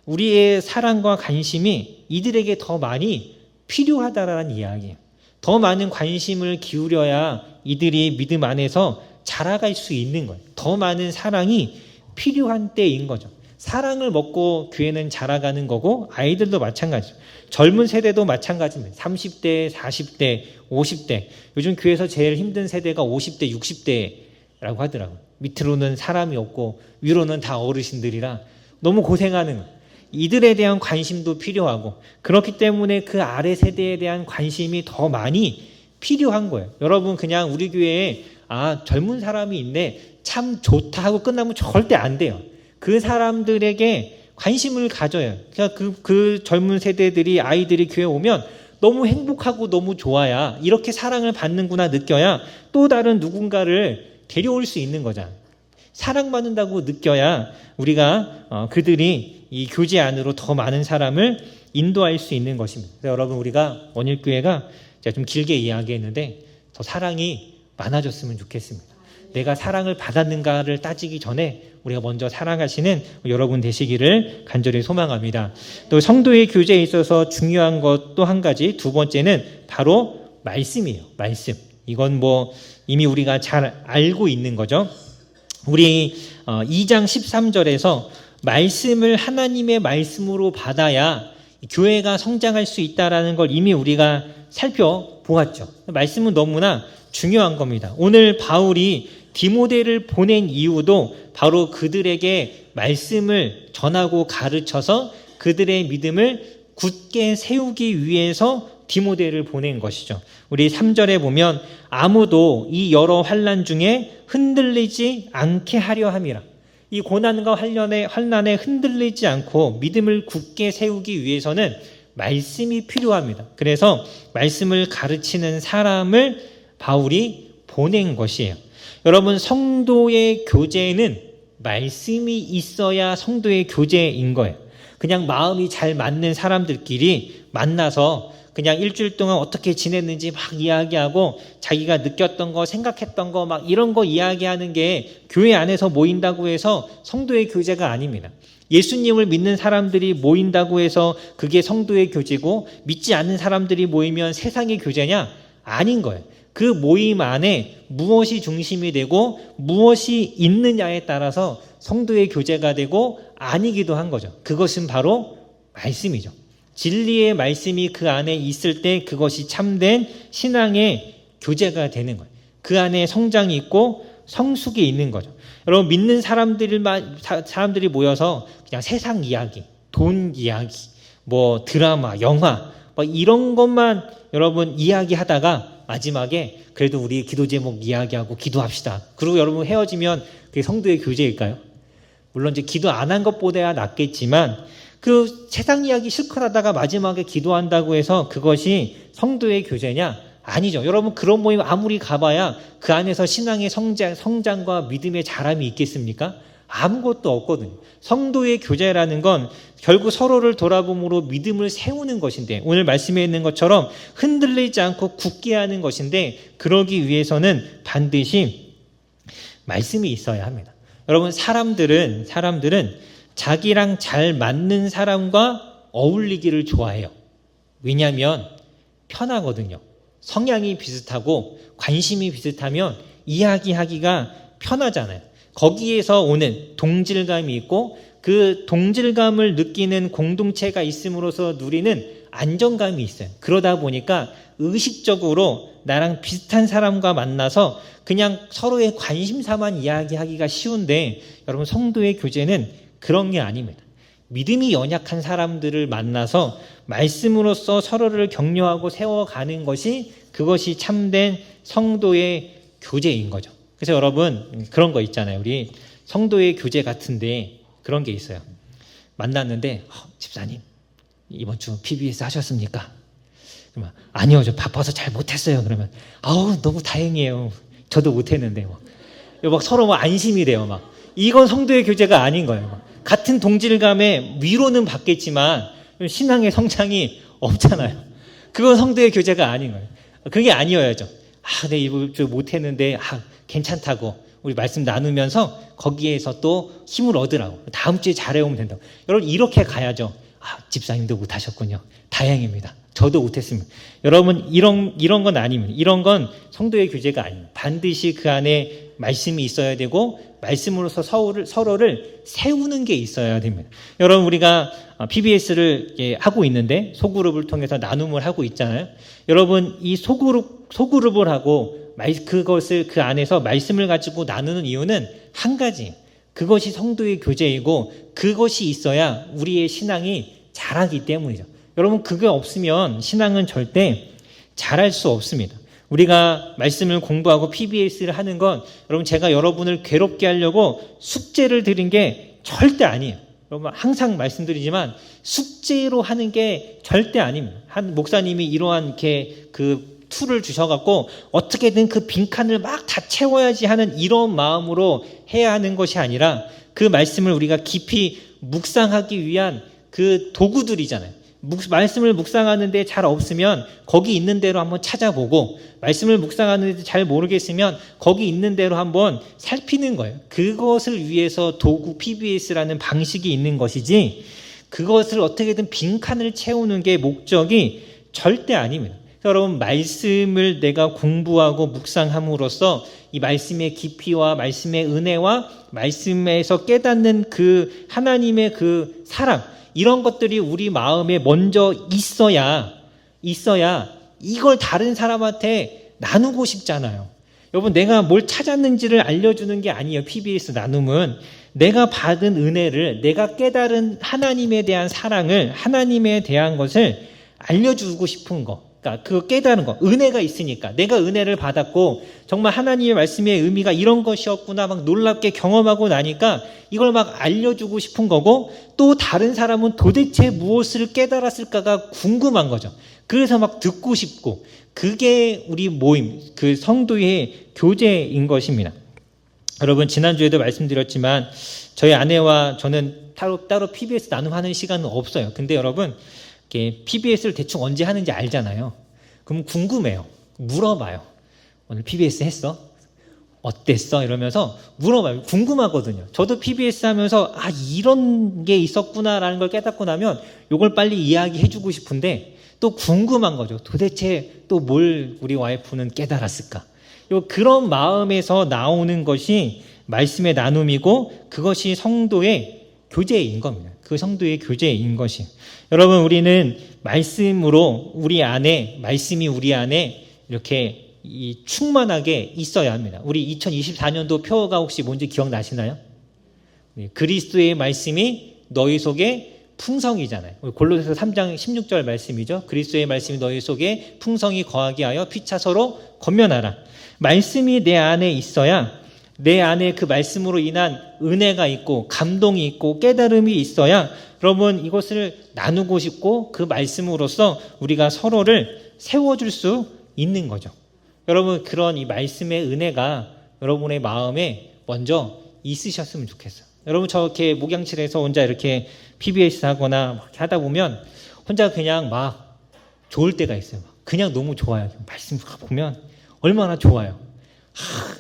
우리의 사랑과 관심이 이들에게 더 많이 필요하다라는 이야기예요. 더 많은 관심을 기울여야 이들이 믿음 안에서 자라갈 수 있는 거예요. 더 많은 사랑이 필요한 때인 거죠. 사랑을 먹고 교회는 자라가는 거고 아이들도 마찬가지죠. 젊은 세대도 마찬가지입니다. 30대, 40대, 50대. 요즘 교회에서 제일 힘든 세대가 50대, 60대라고 하더라고요. 밑으로는 사람이 없고 위로는 다 어르신들이라 너무 고생하는 거예요. 이들에 대한 관심도 필요하고 그렇기 때문에 그 아래 세대에 대한 관심이 더 많이 필요한 거예요. 여러분 그냥 우리 교회에 젊은 사람이 있네 참 좋다 하고 끝나면 절대 안 돼요. 그 사람들에게 관심을 가져요. 그러니까 그 젊은 세대들이 아이들이 교회 오면 너무 행복하고 너무 좋아야 이렇게 사랑을 받는구나 느껴야 또 다른 누군가를 데려올 수 있는 거잖아요. 사랑받는다고 느껴야 우리가 그들이 이 교제 안으로 더 많은 사람을 인도할 수 있는 것입니다. 그래서 여러분 우리가 원일교회가 제가 좀 길게 이야기했는데 더 사랑이 많아졌으면 좋겠습니다. 내가 사랑을 받았는가를 따지기 전에 우리가 먼저 사랑하시는 여러분 되시기를 간절히 소망합니다. 또 성도의 교제에 있어서 중요한 것 또 한 가지, 두 번째는 바로 말씀이에요. 말씀. 이건 이미 우리가 잘 알고 있는 거죠. 우리 2장 13절에서 말씀을 하나님의 말씀으로 받아야 교회가 성장할 수 있다라는 걸 이미 우리가 살펴보았죠. 말씀은 너무나 중요한 겁니다. 오늘 바울이 디모데를 보낸 이유도 바로 그들에게 말씀을 전하고 가르쳐서 그들의 믿음을 굳게 세우기 위해서 디모데를 보낸 것이죠. 우리 3절에 보면 아무도 이 여러 환난 중에 흔들리지 않게 하려 함이라. 이 고난과 환난에 흔들리지 않고 믿음을 굳게 세우기 위해서는 말씀이 필요합니다. 그래서 말씀을 가르치는 사람을 바울이 보낸 것이에요. 여러분 성도의 교제는 말씀이 있어야 성도의 교제인 거예요. 그냥 마음이 잘 맞는 사람들끼리 만나서 그냥 일주일 동안 어떻게 지냈는지 막 이야기하고 자기가 느꼈던 거 생각했던 거 막 이런 거 이야기하는 게 교회 안에서 모인다고 해서 성도의 교제가 아닙니다. 예수님을 믿는 사람들이 모인다고 해서 그게 성도의 교제고 믿지 않는 사람들이 모이면 세상의 교제냐? 아닌 거예요. 그 모임 안에 무엇이 중심이 되고 무엇이 있느냐에 따라서 성도의 교제가 되고 아니기도 한 거죠. 그것은 바로 말씀이죠. 진리의 말씀이 그 안에 있을 때 그것이 참된 신앙의 교제가 되는 거예요. 그 안에 성장이 있고 성숙이 있는 거죠. 여러분 믿는 사람들이 모여서 그냥 세상 이야기, 돈 이야기, 드라마, 영화 이런 것만 여러분 이야기하다가 마지막에 그래도 우리 기도 제목 이야기하고 기도합시다. 그리고 여러분 헤어지면 그게 성도의 교제일까요? 물론 이제 기도 안 한 것보다야 낫겠지만 그 세상 이야기 실컷 하다가 마지막에 기도한다고 해서 그것이 성도의 교제냐? 아니죠. 여러분 그런 모임 아무리 가봐야 그 안에서 신앙의 성장과 믿음의 자람이 있겠습니까? 아무것도 없거든요. 성도의 교제라는 건 결국 서로를 돌아봄으로 믿음을 세우는 것인데 오늘 말씀에 있는 것처럼 흔들리지 않고 굳게 하는 것인데 그러기 위해서는 반드시 말씀이 있어야 합니다. 여러분 사람들은 자기랑 잘 맞는 사람과 어울리기를 좋아해요. 왜냐하면 편하거든요. 성향이 비슷하고 관심이 비슷하면 이야기하기가 편하잖아요. 거기에서 오는 동질감이 있고 그 동질감을 느끼는 공동체가 있음으로써 누리는 안정감이 있어요. 그러다 보니까 의식적으로 나랑 비슷한 사람과 만나서 그냥 서로의 관심사만 이야기하기가 쉬운데 여러분 성도의 교제는 그런 게 아닙니다. 믿음이 연약한 사람들을 만나서 말씀으로써 서로를 격려하고 세워가는 것이 그것이 참된 성도의 교제인 거죠. 그래서 여러분 그런 거 있잖아요. 우리 성도의 교제 같은데 그런 게 있어요. 만났는데 집사님 이번 주 PBS 하셨습니까? 그러면 아니요 저 바빠서 잘 못했어요. 그러면 너무 다행이에요. 저도 못했는데 막 서로 안심이 돼요. 이건 성도의 교제가 아닌 거예요. 같은 동질감에 위로는 받겠지만 신앙의 성장이 없잖아요. 그건 성도의 교제가 아닌 거예요. 그게 아니어야죠. 네 이거 좀 못했는데 괜찮다고 우리 말씀 나누면서 거기에서 또 힘을 얻으라고 다음 주에 잘해오면 된다고. 여러분 이렇게 가야죠. 집사님도 못하셨군요. 다행입니다. 저도 못했습니다. 여러분 이런 건 아닙니다. 이런 건 성도의 교제가 아닙니다. 반드시 그 안에 말씀이 있어야 되고 말씀으로서 서로를 세우는 게 있어야 됩니다. 여러분, 우리가 PBS를 하고 있는데 소그룹을 통해서 나눔을 하고 있잖아요. 여러분, 이 소그룹을 하고 그것을 그 안에서 말씀을 가지고 나누는 이유는 한 가지, 그것이 성도의 교제이고 그것이 있어야 우리의 신앙이 자라기 때문이죠. 여러분, 그게 없으면 신앙은 절대 자랄 수 없습니다. 우리가 말씀을 공부하고 PBS를 하는 건 여러분, 제가 여러분을 괴롭게 하려고 숙제를 드린 게 절대 아니에요. 여러분, 항상 말씀드리지만 숙제로 하는 게 절대 아닙니다. 한 목사님이 이러한 그 툴을 주셔갖고 어떻게든 그 빈칸을 막 다 채워야지 하는 이런 마음으로 해야 하는 것이 아니라 그 말씀을 우리가 깊이 묵상하기 위한 그 도구들이잖아요. 말씀을 묵상하는데 잘 없으면 거기 있는 대로 한번 찾아보고, 말씀을 묵상하는데 잘 모르겠으면 거기 있는 대로 한번 살피는 거예요. 그것을 위해서 도구 PBS라는 방식이 있는 것이지, 그것을 어떻게든 빈칸을 채우는 게 목적이 절대 아닙니다. 여러분, 말씀을 내가 공부하고 묵상함으로써 이 말씀의 깊이와 말씀의 은혜와 말씀에서 깨닫는 그 하나님의 그 사랑, 이런 것들이 우리 마음에 먼저 있어야 이걸 다른 사람한테 나누고 싶잖아요. 여러분, 내가 뭘 찾았는지를 알려주는 게 아니에요. PBS 나눔은 내가 받은 은혜를, 내가 깨달은 하나님에 대한 사랑을, 하나님에 대한 것을 알려주고 싶은 거. 그러니까 그 깨달은 거, 은혜가 있으니까 내가 은혜를 받았고 정말 하나님의 말씀의 의미가 이런 것이었구나 막 놀랍게 경험하고 나니까 이걸 막 알려주고 싶은 거고, 또 다른 사람은 도대체 무엇을 깨달았을까가 궁금한 거죠. 그래서 막 듣고 싶고, 그게 우리 모임, 그 성도의 교제인 것입니다. 여러분, 지난주에도 말씀드렸지만 저희 아내와 저는 따로 PBS 나눔하는 시간은 없어요. 근데 여러분, PBS를 대충 언제 하는지 알잖아요. 그럼 궁금해요. 물어봐요. 오늘 PBS 했어? 어땠어? 이러면서 물어봐요. 궁금하거든요. 저도 PBS 하면서 이런 게 있었구나라는 걸 깨닫고 나면 이걸 빨리 이야기해주고 싶은데 또 궁금한 거죠. 도대체 또 뭘 우리 와이프는 깨달았을까? 그런 마음에서 나오는 것이 말씀의 나눔이고 그것이 성도의 교제인 겁니다. 그 성도의 교제인 것이. 여러분, 우리는 말씀으로 말씀이 우리 안에 이렇게 충만하게 있어야 합니다. 우리 2024년도 표어가 혹시 뭔지 기억나시나요? 그리스도의 말씀이 너희 속에 풍성이잖아요. 골로새서 3장 16절 말씀이죠. 그리스도의 말씀이 너희 속에 풍성히 거하게 하여 피차 서로 권면하라. 말씀이 내 안에 있어야, 내 안에 그 말씀으로 인한 은혜가 있고 감동이 있고 깨달음이 있어야 여러분, 이것을 나누고 싶고 그 말씀으로써 우리가 서로를 세워줄 수 있는 거죠. 여러분, 그런 이 말씀의 은혜가 여러분의 마음에 먼저 있으셨으면 좋겠어요. 여러분, 저렇게 목양실에서 혼자 이렇게 PBS 하거나 막 하다 보면 혼자 그냥 막 좋을 때가 있어요. 그냥 너무 좋아요. 말씀 보면 얼마나 좋아요.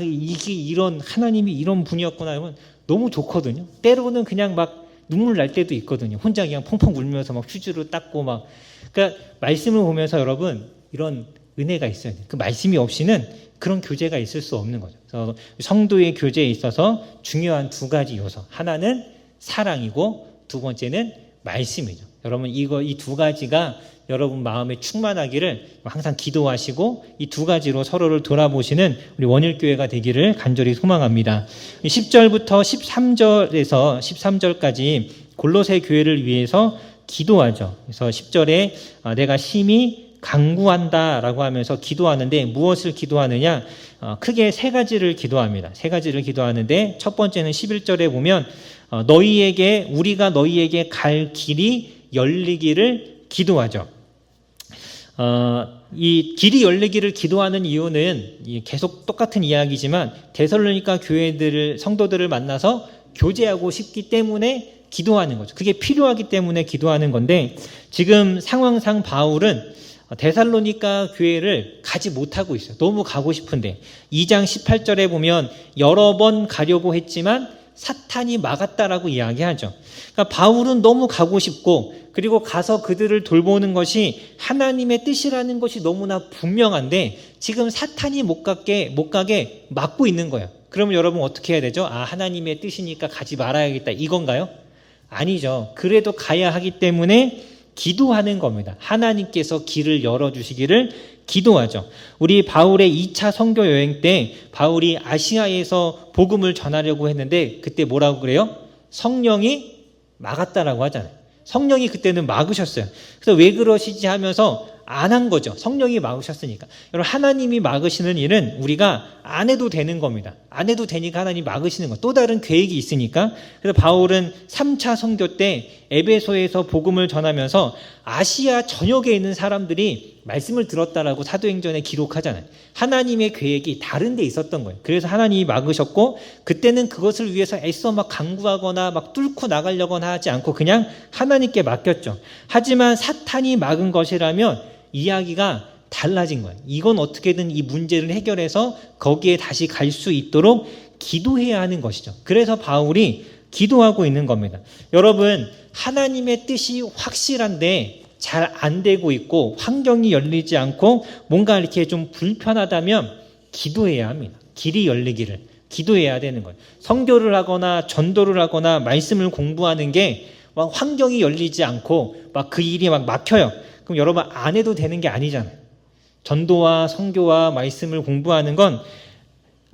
이게 이런 하나님이 이런 분이었구나 하면 너무 좋거든요. 때로는 그냥 막 눈물 날 때도 있거든요. 혼자 그냥 펑펑 울면서 막 휴지로 닦고 막. 그러니까 말씀을 보면서 여러분, 이런 은혜가 있어야 돼요. 그 말씀이 없이는 그런 교제가 있을 수 없는 거죠. 그래서 성도의 교제에 있어서 중요한 두 가지 요소. 하나는 사랑이고 두 번째는 말씀이죠. 여러분, 이 두 가지가 여러분 마음에 충만하기를 항상 기도하시고 이 두 가지로 서로를 돌아보시는 우리 원일교회가 되기를 간절히 소망합니다. 10절부터 13절에서 13절까지 골로새 교회를 위해서 기도하죠. 그래서 10절에 내가 심히 간구한다라고 하면서 기도하는데 무엇을 기도하느냐? 크게 세 가지를 기도합니다. 세 가지를 기도하는데 첫 번째는 11절에 보면 우리가 너희에게 갈 길이 열리기를 기도하죠. 이 길이 열리기를 기도하는 이유는 계속 똑같은 이야기지만 데살로니가 성도들을 만나서 교제하고 싶기 때문에 기도하는 거죠. 그게 필요하기 때문에 기도하는 건데, 지금 상황상 바울은 데살로니가 교회를 가지 못하고 있어요. 너무 가고 싶은데 2장 18절에 보면 여러 번 가려고 했지만 사탄이 막았다라고 이야기하죠. 그러니까 바울은 너무 가고 싶고, 그리고 가서 그들을 돌보는 것이 하나님의 뜻이라는 것이 너무나 분명한데 지금 사탄이 못 가게 막고 있는 거예요. 그러면 여러분 어떻게 해야 되죠? 하나님의 뜻이니까 가지 말아야겠다, 이건가요? 아니죠. 그래도 가야 하기 때문에 기도하는 겁니다. 하나님께서 길을 열어주시기를 기도하죠. 우리 바울의 2차 선교 여행 때 바울이 아시아에서 복음을 전하려고 했는데 그때 뭐라고 그래요? 성령이 막았다라고 하잖아요. 성령이 그때는 막으셨어요. 그래서 왜 그러시지 하면서 안 한 거죠. 성령이 막으셨으니까. 여러분, 하나님이 막으시는 일은 우리가 안 해도 되는 겁니다. 안 해도 되니까 하나님이 막으시는 거. 또 다른 계획이 있으니까. 그래서 바울은 3차 선교 때 에베소에서 복음을 전하면서 아시아 전역에 있는 사람들이 말씀을 들었다라고 사도행전에 기록하잖아요. 하나님의 계획이 다른 데 있었던 거예요. 그래서 하나님이 막으셨고 그때는 그것을 위해서 애써 막 강구하거나 막 뚫고 나가려거나 하지 않고 그냥 하나님께 맡겼죠. 하지만 사탄이 막은 것이라면 이야기가 달라진 거예요. 이건 어떻게든 이 문제를 해결해서 거기에 다시 갈 수 있도록 기도해야 하는 것이죠. 그래서 바울이 기도하고 있는 겁니다. 여러분, 하나님의 뜻이 확실한데 잘 안 되고 있고 환경이 열리지 않고 뭔가 이렇게 좀 불편하다면 기도해야 합니다. 길이 열리기를 기도해야 되는 거예요. 선교를 하거나 전도를 하거나 말씀을 공부하는 게 막 환경이 열리지 않고 막 그 일이 막 막혀요. 그럼 여러분 안 해도 되는 게 아니잖아요. 전도와 선교와 말씀을 공부하는 건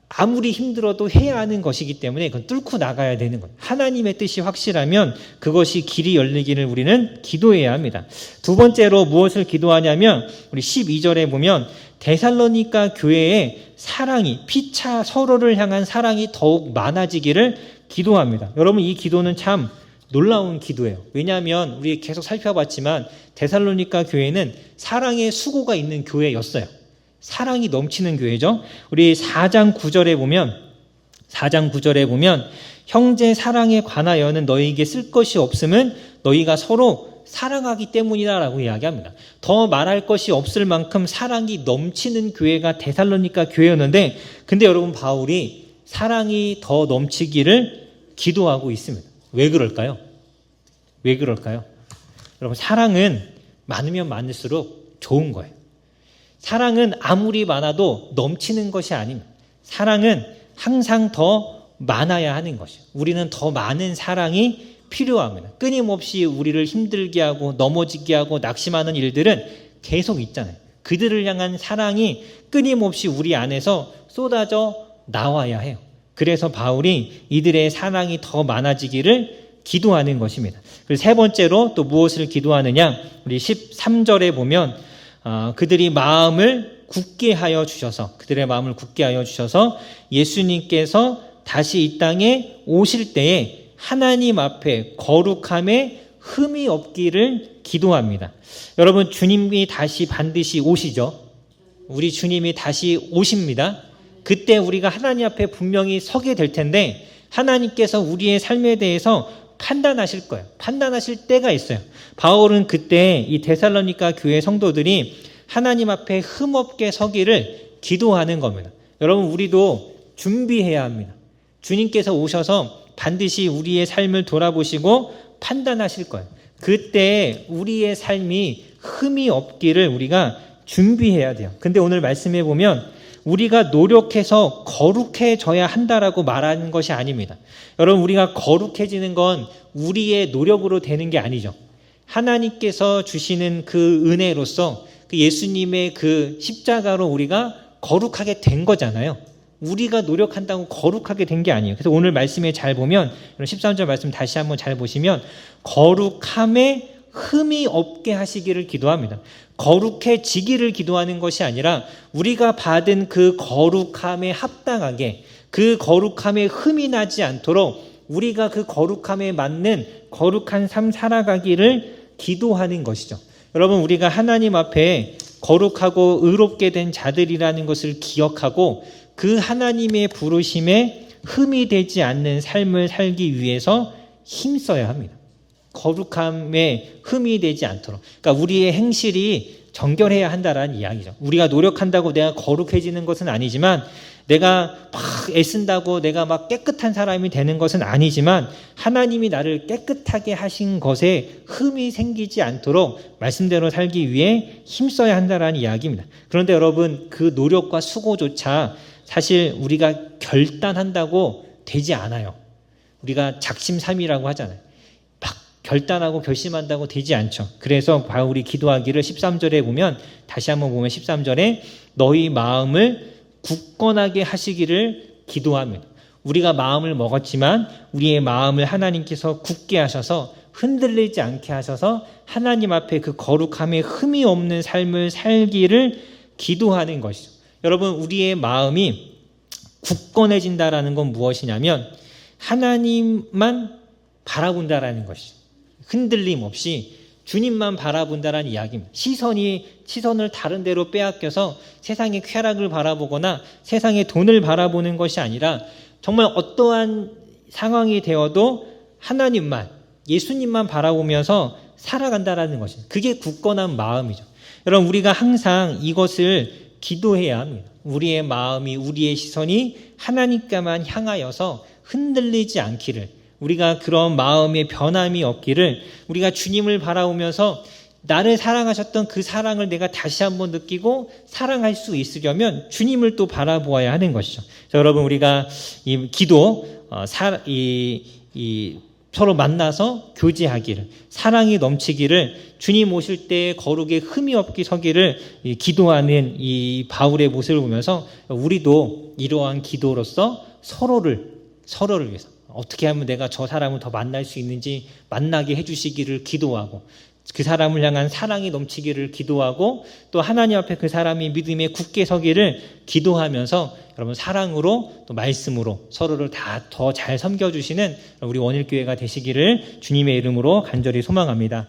아무리 힘들어도 해야 하는 것이기 때문에 그건 뚫고 나가야 되는 거예요. 하나님의 뜻이 확실하면 그것이 길이 열리기를 우리는 기도해야 합니다. 두 번째로 무엇을 기도하냐면 우리 12절에 보면 데살로니가 교회의 사랑이 피차 서로를 향한 사랑이 더욱 많아지기를 기도합니다. 여러분, 이 기도는 참 놀라운 기도예요. 왜냐하면 우리 계속 살펴봤지만 데살로니가 교회는 사랑의 수고가 있는 교회였어요. 사랑이 넘치는 교회죠. 우리 4장 9절에 보면 형제 사랑에 관하여는 너희에게 쓸 것이 없음은 너희가 서로 사랑하기 때문이다라고 이야기합니다. 더 말할 것이 없을 만큼 사랑이 넘치는 교회가 데살로니가 교회였는데 근데 여러분, 바울이 사랑이 더 넘치기를 기도하고 있습니다. 왜 그럴까요? 여러분, 사랑은 많으면 많을수록 좋은 거예요. 사랑은 아무리 많아도 넘치는 것이 아닙니다. 사랑은 항상 더 많아야 하는 것이에요. 우리는 더 많은 사랑이 필요합니다. 끊임없이 우리를 힘들게 하고 넘어지게 하고 낙심하는 일들은 계속 있잖아요. 그들을 향한 사랑이 끊임없이 우리 안에서 쏟아져 나와야 해요. 그래서 바울이 이들의 사랑이 더 많아지기를 기도하는 것입니다. 그리고 세 번째로 또 무엇을 기도하느냐? 우리 13절에 보면 그들의 마음을 굳게 하여 주셔서 예수님께서 다시 이 땅에 오실 때에 하나님 앞에 거룩함에 흠이 없기를 기도합니다. 여러분, 주님이 다시 반드시 오시죠. 우리 주님이 다시 오십니다. 그때 우리가 하나님 앞에 분명히 서게 될 텐데 하나님께서 우리의 삶에 대해서 판단하실 거예요. 판단하실 때가 있어요. 바울은 그때 이 데살로니가 교회 성도들이 하나님 앞에 흠없게 서기를 기도하는 겁니다. 여러분, 우리도 준비해야 합니다. 주님께서 오셔서 반드시 우리의 삶을 돌아보시고 판단하실 거예요. 그때 우리의 삶이 흠이 없기를 우리가 준비해야 돼요. 근데 오늘 말씀해 보면 우리가 노력해서 거룩해져야 한다라고 말하는 것이 아닙니다. 여러분, 우리가 거룩해지는 건 우리의 노력으로 되는 게 아니죠. 하나님께서 주시는 그 은혜로서 그 예수님의 그 십자가로 우리가 거룩하게 된 거잖아요. 우리가 노력한다고 거룩하게 된 게 아니에요. 그래서 오늘 말씀에 잘 보면 13절 말씀 다시 한번 잘 보시면 거룩함에 흠이 없게 하시기를 기도합니다. 거룩해지기를 기도하는 것이 아니라 우리가 받은 그 거룩함에 합당하게 그 거룩함에 흠이 나지 않도록 우리가 그 거룩함에 맞는 거룩한 삶 살아가기를 기도하는 것이죠. 여러분, 우리가 하나님 앞에 거룩하고 의롭게 된 자들이라는 것을 기억하고 그 하나님의 부르심에 흠이 되지 않는 삶을 살기 위해서 힘써야 합니다. 거룩함에 흠이 되지 않도록. 그러니까 우리의 행실이 정결해야 한다라는 이야기죠. 우리가 노력한다고 내가 거룩해지는 것은 아니지만 내가 막 애쓴다고 내가 막 깨끗한 사람이 되는 것은 아니지만 하나님이 나를 깨끗하게 하신 것에 흠이 생기지 않도록 말씀대로 살기 위해 힘써야 한다라는 이야기입니다. 그런데 여러분, 그 노력과 수고조차 사실 우리가 결단한다고 되지 않아요. 우리가 작심삼일이라고 하잖아요. 막 결단하고 결심한다고 되지 않죠. 그래서 바울이 기도하기를 13절에 보면, 다시 한번 보면 13절에 너희 마음을 굳건하게 하시기를 기도하며, 우리가 마음을 먹었지만 우리의 마음을 하나님께서 굳게 하셔서 흔들리지 않게 하셔서 하나님 앞에 그 거룩함에 흠이 없는 삶을 살기를 기도하는 것이죠. 여러분, 우리의 마음이 굳건해진다라는 건 무엇이냐면 하나님만 바라본다라는 것이죠. 흔들림 없이 주님만 바라본다라는 이야기입니다. 시선을 다른 데로 빼앗겨서 세상의 쾌락을 바라보거나 세상의 돈을 바라보는 것이 아니라 정말 어떠한 상황이 되어도 하나님만, 예수님만 바라보면서 살아간다라는 것이죠. 그게 굳건한 마음이죠. 여러분, 우리가 항상 이것을 기도해야 합니다. 우리의 마음이, 우리의 시선이 하나님께만 향하여서 흔들리지 않기를, 우리가 그런 마음의 변함이 없기를, 우리가 주님을 바라보면서 나를 사랑하셨던 그 사랑을 내가 다시 한번 느끼고 사랑할 수 있으려면 주님을 또 바라보아야 하는 것이죠. 자, 여러분, 우리가 이 기도, 서로 만나서 교제하기를, 사랑이 넘치기를, 주님 오실 때 거룩에 흠이 없게 서기를 기도하는 이 바울의 모습을 보면서 우리도 이러한 기도로서 서로를 위해서 어떻게 하면 내가 저 사람을 더 만날 수 있는지 만나게 해주시기를 기도하고, 그 사람을 향한 사랑이 넘치기를 기도하고, 또 하나님 앞에 그 사람이 믿음에 굳게 서기를 기도하면서 여러분 사랑으로 또 말씀으로 서로를 다 더 잘 섬겨주시는 우리 원일교회가 되시기를 주님의 이름으로 간절히 소망합니다.